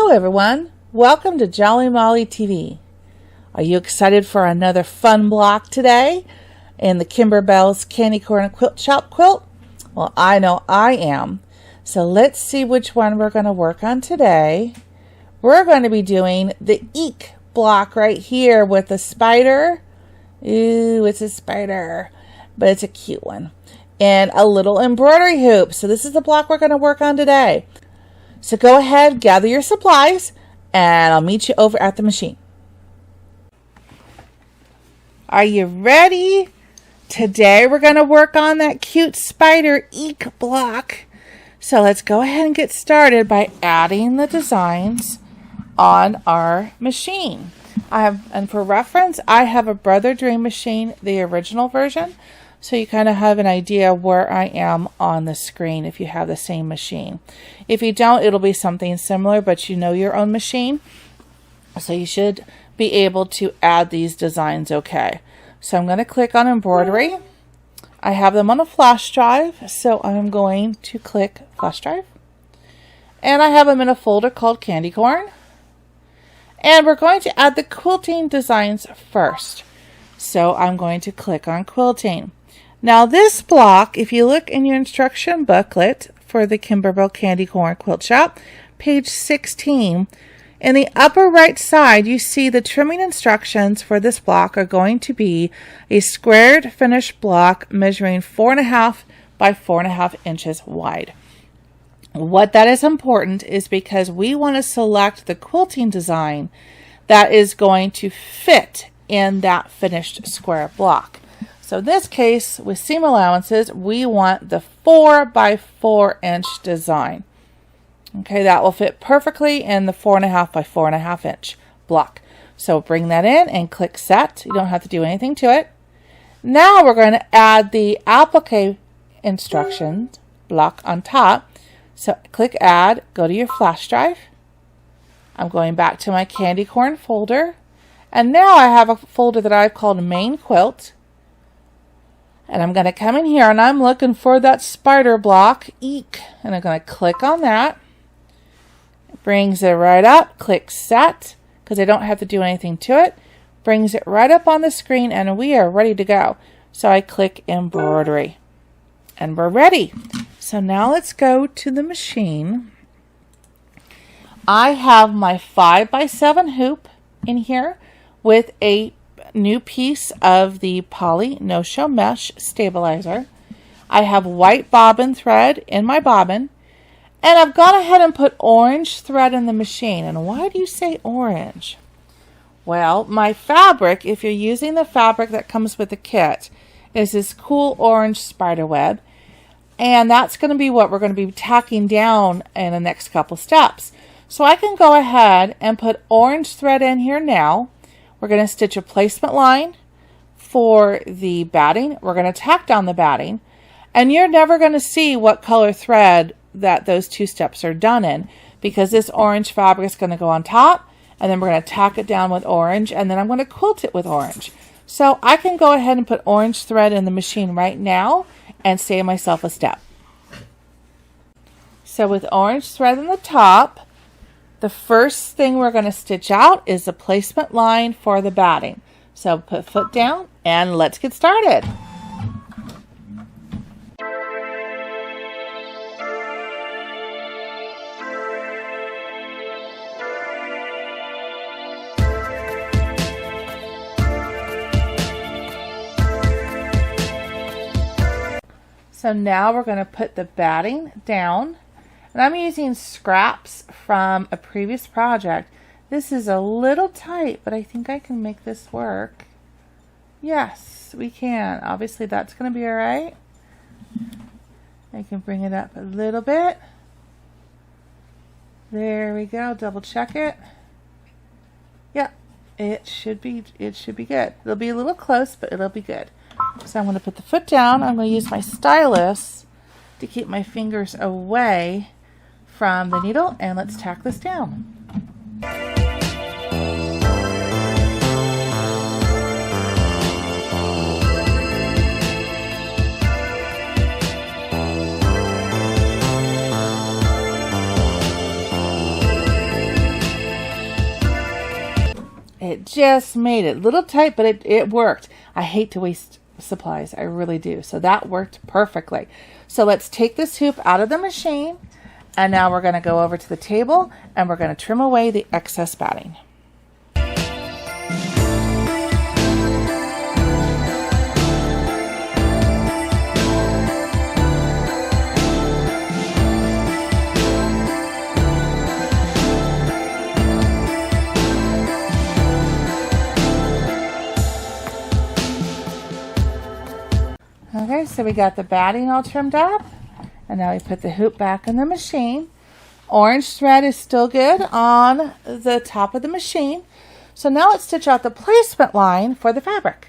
Hello everyone, welcome to Jolly Molly TV. Are you excited for another fun block today in the Kimberbell's Candy Corn Quilt Shop quilt? Well, I know I am. So let's see which one we're going to work on today. We're going to be doing the Eeek block right here with the spider. Ooh, it's a spider, but it's a cute one. And a little embroidery hoop. So this is the block we're going to work on today. So go ahead, gather your supplies, and I'll meet you over at the machine. Are you ready? Today we're going to work on that cute spider Eeek block. So let's go ahead and get started by adding the designs on our machine. And for reference, I have a Brother Dream machine, the original version. So you kind of have an idea where I am on the screen if you have the same machine. If you don't, it'll be something similar, but you know your own machine. So you should be able to add these designs okay. So I'm going to click on embroidery. I have them on a flash drive, so I'm going to click flash drive. And I have them in a folder called Candy Corn. And we're going to add the quilting designs first. So I'm going to click on quilting. Now this block, if you look in your instruction booklet for the Kimberbell Candy Corn Quilt Shop, page 16, in the upper right side you see the trimming instructions for this block are going to be a squared finished block measuring 4.5 by 4.5 inches wide. What that is important is because we want to select the quilting design that is going to fit in that finished square block. So in this case, with seam allowances, we want the 4 by 4 inch design. Okay, that will fit perfectly in the 4.5 by 4.5 inch block. So bring that in and click set. You don't have to do anything to it. Now we're going to add the applique instructions block on top. So click add, go to your flash drive. I'm going back to my candy corn folder. And now I have a folder that I've called main quilt. And I'm going to come in here and I'm looking for that spider block, Eeek. And I'm going to click on that. It brings it right up. Click set, because I don't have to do anything to it. Brings it right up on the screen and we are ready to go. So I click embroidery. And we're ready. So now let's go to the machine. I have my 5 by 7 hoop in here with a new piece of the poly no-show mesh stabilizer. I have white bobbin thread in my bobbin, and I've gone ahead and put orange thread in the machine. And why do you say orange? Well, my fabric, if you're using the fabric that comes with the kit, is this cool orange spider web, and that's going to be what we're going to be tacking down in the next couple steps. So I can go ahead and put orange thread in here now. We're going to stitch a placement line for the batting. We're going to tack down the batting. And you're never going to see what color thread that those two steps are done in, because this orange fabric is going to go on top, and then we're going to tack it down with orange, and then I'm going to quilt it with orange. So I can go ahead and put orange thread in the machine right now and save myself a step. So with orange thread in the top, the first thing we're going to stitch out is the placement line for the batting. So put foot down and let's get started. So now we're going to put the batting down. And I'm using scraps from a previous project. This is a little tight, but I think I can make this work. Yes, we can. Obviously, that's going to be all right. I can bring it up a little bit. There we go. Double check it. Yeah, it should be good. It'll be a little close, but it'll be good. So I'm going to put the foot down. I'm going to use my stylus to keep my fingers away from the needle, and let's tack this down. it just made it a little tight, but it worked. I hate to waste supplies. I really do. So that worked perfectly. So let's take this hoop out of the machine. And now we're going to go over to the table and we're going to trim away the excess batting. Okay, so we got the batting all trimmed up, and now we put the hoop back in the machine. Orange thread is still good on the top of the machine. So now let's stitch out the placement line for the fabric.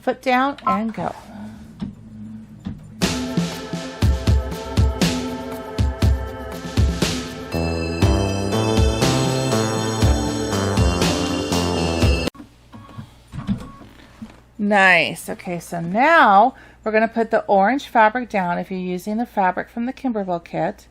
Foot down and go. Nice. Okay, so now we're going to put the orange fabric down if you're using the fabric from the Kimberbell kit,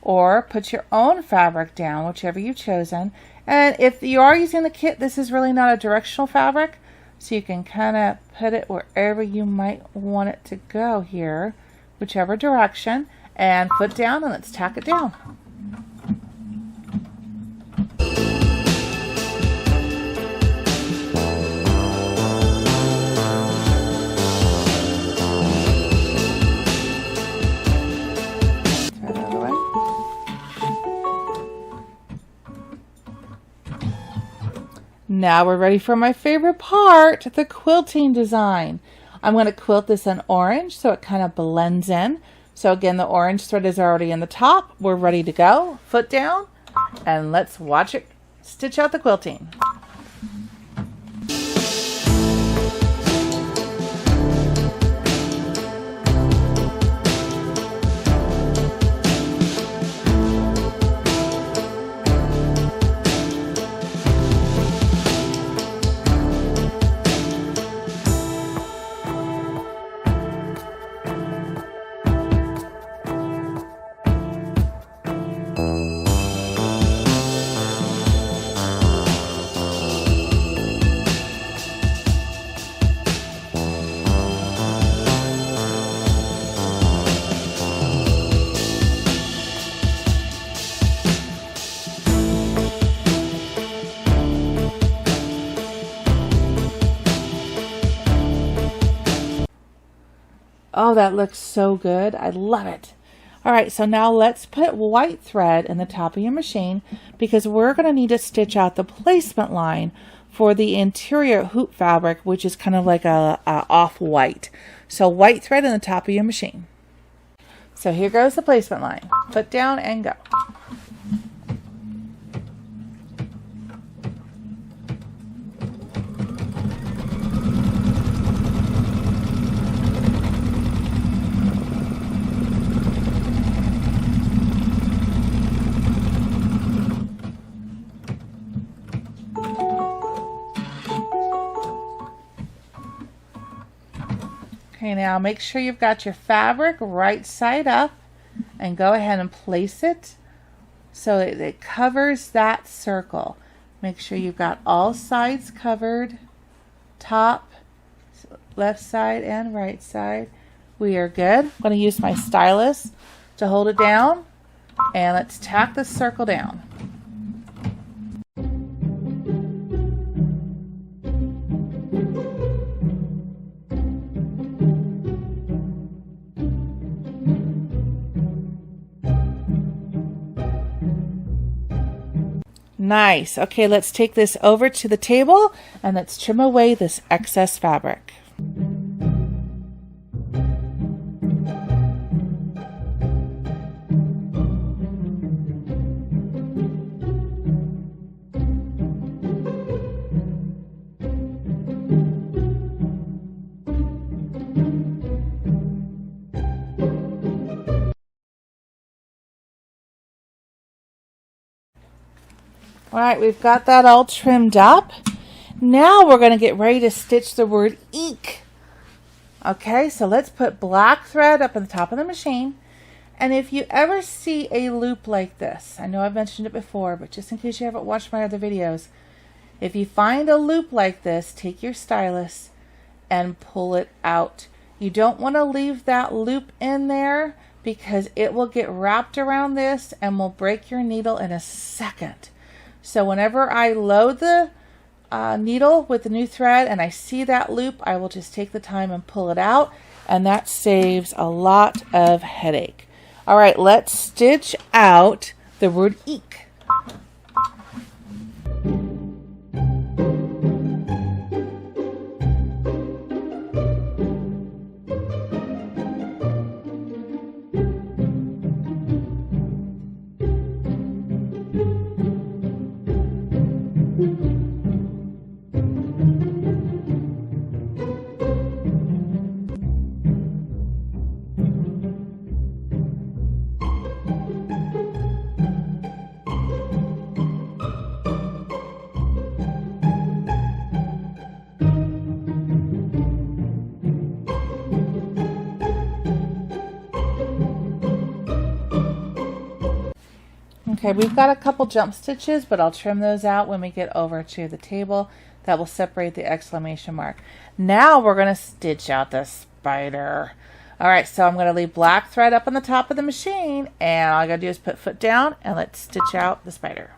or put your own fabric down, whichever you've chosen. And if you are using the kit, this is really not a directional fabric, so you can kind of put it wherever you might want it to go here, whichever direction, and foot down, and let's tack it down. Now we're ready for my favorite part, the quilting design. I'm going to quilt this in orange so it kind of blends in. So again, the orange thread is already in the top. We're ready to go. Foot down, and let's watch it stitch out the quilting. Oh, that looks so good. I love it. All right, so now let's put white thread in the top of your machine because we're going to need to stitch out the placement line for the interior hoop fabric, which is kind of like a off-white. So white thread in the top of your machine. So here goes the placement line. Foot down and go. Okay, now make sure you've got your fabric right side up and go ahead and place it so it covers that circle. Make sure you've got all sides covered, top, left side and right side. We are good. I'm going to use my stylus to hold it down, and let's tack the circle down. Nice. Okay, let's take this over to the table and let's trim away this excess fabric. All right, we've got that all trimmed up. Now we're going to get ready to stitch the word Eeek. Okay, so let's put black thread up on the top of the machine. And if you ever see a loop like this, I know I've mentioned it before, but just in case you haven't watched my other videos, If you find a loop like this, take your stylus and pull it out. You don't want to leave that loop in there because it will get wrapped around this and will break your needle in a second. So whenever I load the needle with the new thread and I see that loop, I will just take the time and pull it out, and that saves a lot of headache. All right, let's stitch out the word eek. Okay, we've got a couple jump stitches, but I'll trim those out when we get over to the table. That will separate the exclamation mark. Now we're going to stitch out the spider. All right, so I'm going to leave black thread up on the top of the machine, and all I got to do is put foot down, and let's stitch out the spider.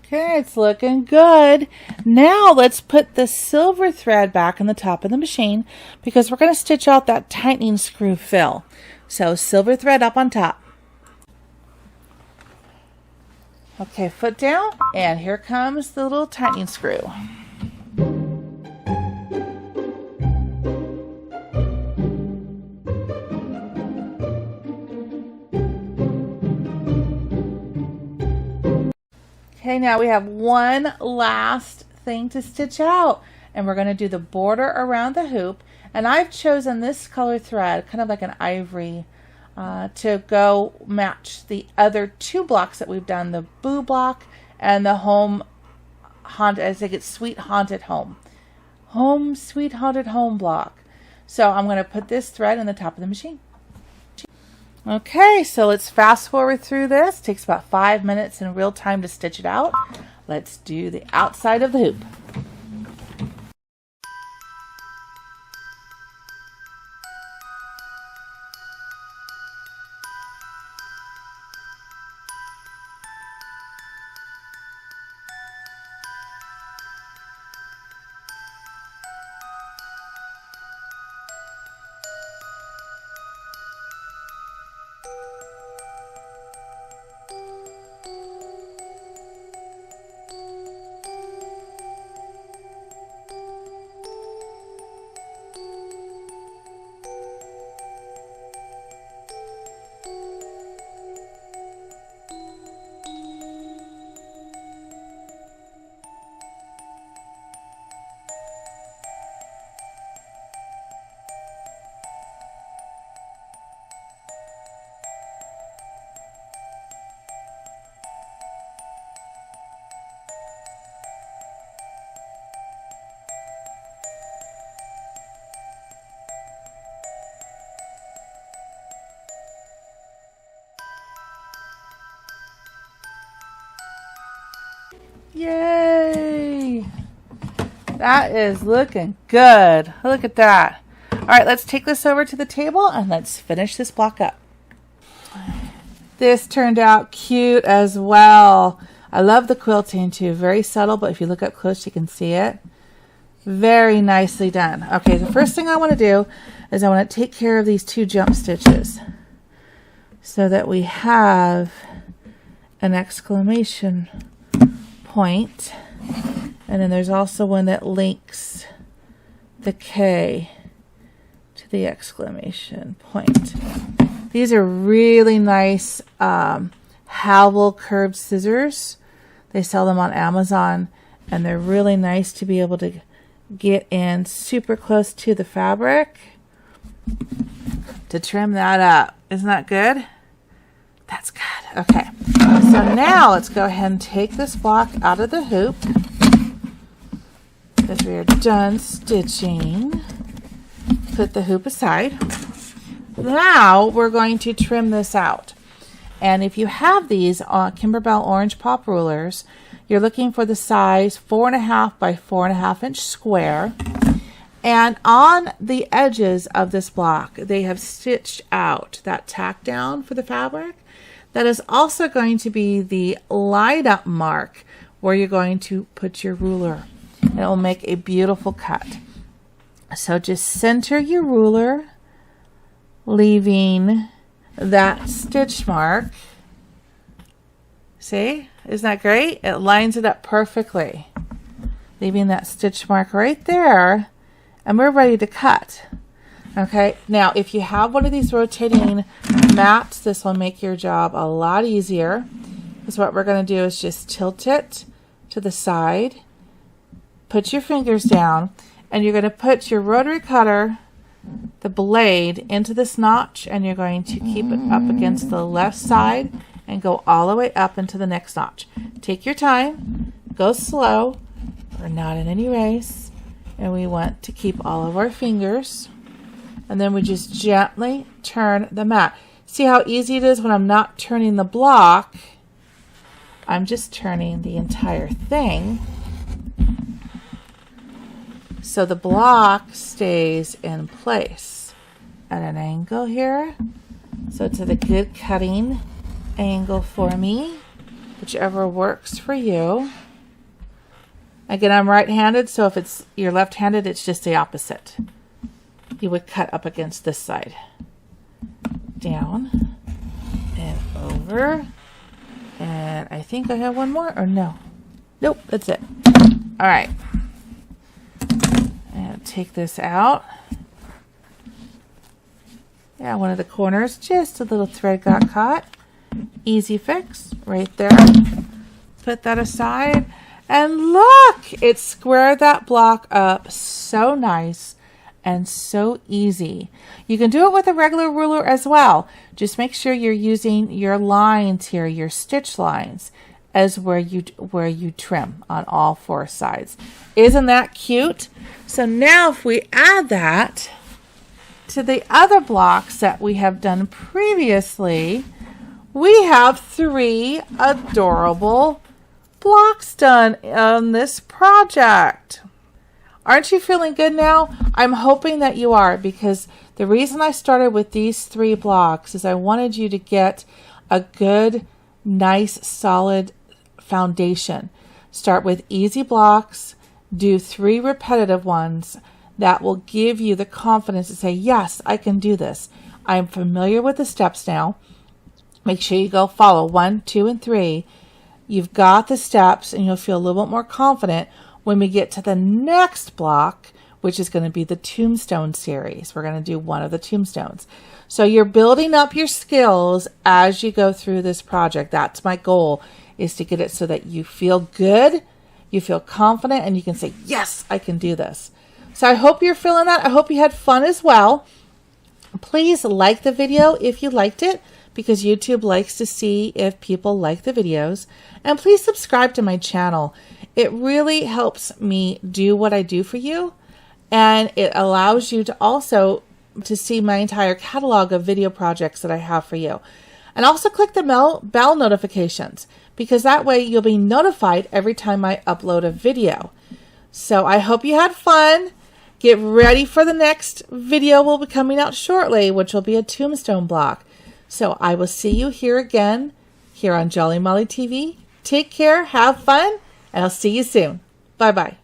Okay, it's looking good. Now let's put the silver thread back on the top of the machine because we're going to stitch out that tightening screw fill. So silver thread up on top. Okay, foot down, and here comes the little tightening screw. Okay, now we have one last thing to stitch out, and we're going to do the border around the hoop. And I've chosen this color thread, kind of like an ivory, to go match the other two blocks that we've done, the Boo block and the Home Haunted, I think it's Sweet Haunted Home. Home Sweet Haunted Home block. So I'm going to put this thread in the top of the machine. Okay, so let's fast forward through this. It takes about 5 minutes in real time to stitch it out. Let's do the outside of the hoop. Yay! That is looking good. Look at that. All right, let's take this over to the table and let's finish this block up. This turned out cute as well. I love the quilting too. Very subtle, but if you look up close, you can see it. Very nicely done. Okay, the first thing I want to do is I want to take care of these two jump stitches so that we have an exclamation point, and then there's also one that links the K to the exclamation point. These are really nice Howell curved scissors. They sell them on Amazon, and they're really nice to be able to get in super close to the fabric to trim that up. Isn't that good? That's good. Okay, so now let's go ahead and take this block out of the hoop because we are done stitching. Put the hoop aside. Now we're going to trim this out. And if you have these Kimberbell orange pop rulers, you're looking for the size 4.5 by 4.5 inch square. And on the edges of this block, they have stitched out that tack down for the fabric. That is also going to be the light up mark where you're going to put your ruler. It will make a beautiful cut. So just center your ruler, leaving that stitch mark. See? Isn't that great? It lines it up perfectly. Leaving that stitch mark right there, and we're ready to cut. Okay, now if you have one of these rotating mats, this will make your job a lot easier. Because what we're going to do is just tilt it to the side, put your fingers down, and you're going to put your rotary cutter, the blade, into this notch, and you're going to keep it up against the left side and go all the way up into the next notch. Take your time, go slow. We're not in any race, and we want to keep all of our fingers. And then we just gently turn the mat. See how easy it is when I'm not turning the block? I'm just turning the entire thing. So the block stays in place at an angle here. So it's at a good cutting angle for me, whichever works for you. Again, I'm right-handed, so if you're left-handed, it's just the opposite. You would cut up against this side. Down and over. And I think I have one more, or no? Nope, that's it. All right. And take this out. Yeah, one of the corners, just a little thread got caught. Easy fix right there. Put that aside. And look, it squared that block up so nice and so easy. You can do it with a regular ruler as well. Just make sure you're using your lines here, your stitch lines, as where you trim on all four sides. Isn't that cute? So now if we add that to the other blocks that we have done previously, we have 3 adorable blocks done on this project. Aren't you feeling good now? I'm hoping that you are, because the reason I started with these 3 blocks is I wanted you to get a good, nice, solid foundation. Start with easy blocks, do 3 repetitive ones that will give you the confidence to say, yes, I can do this. I'm familiar with the steps now. Make sure you go follow 1, 2, and 3. You've got the steps, and you'll feel a little bit more confident when we get to the next block, which is going to be the tombstone series. We're going to do one of the tombstones. So you're building up your skills as you go through this project. That's my goal, is to get it so that you feel good, you feel confident, and you can say, yes, I can do this. So I hope you're feeling that. I hope you had fun as well. Please like the video if you liked it, because YouTube likes to see if people like the videos. And please subscribe to my channel. It really helps me do what I do for you. And it allows you to also to see my entire catalog of video projects that I have for you. And also click the bell notifications, because that way you'll be notified every time I upload a video. So I hope you had fun. Get ready for the next video will be coming out shortly, which will be a tombstone block. So I will see you here again, here on Jolly Molly TV. Take care, have fun, and I'll see you soon. Bye-bye.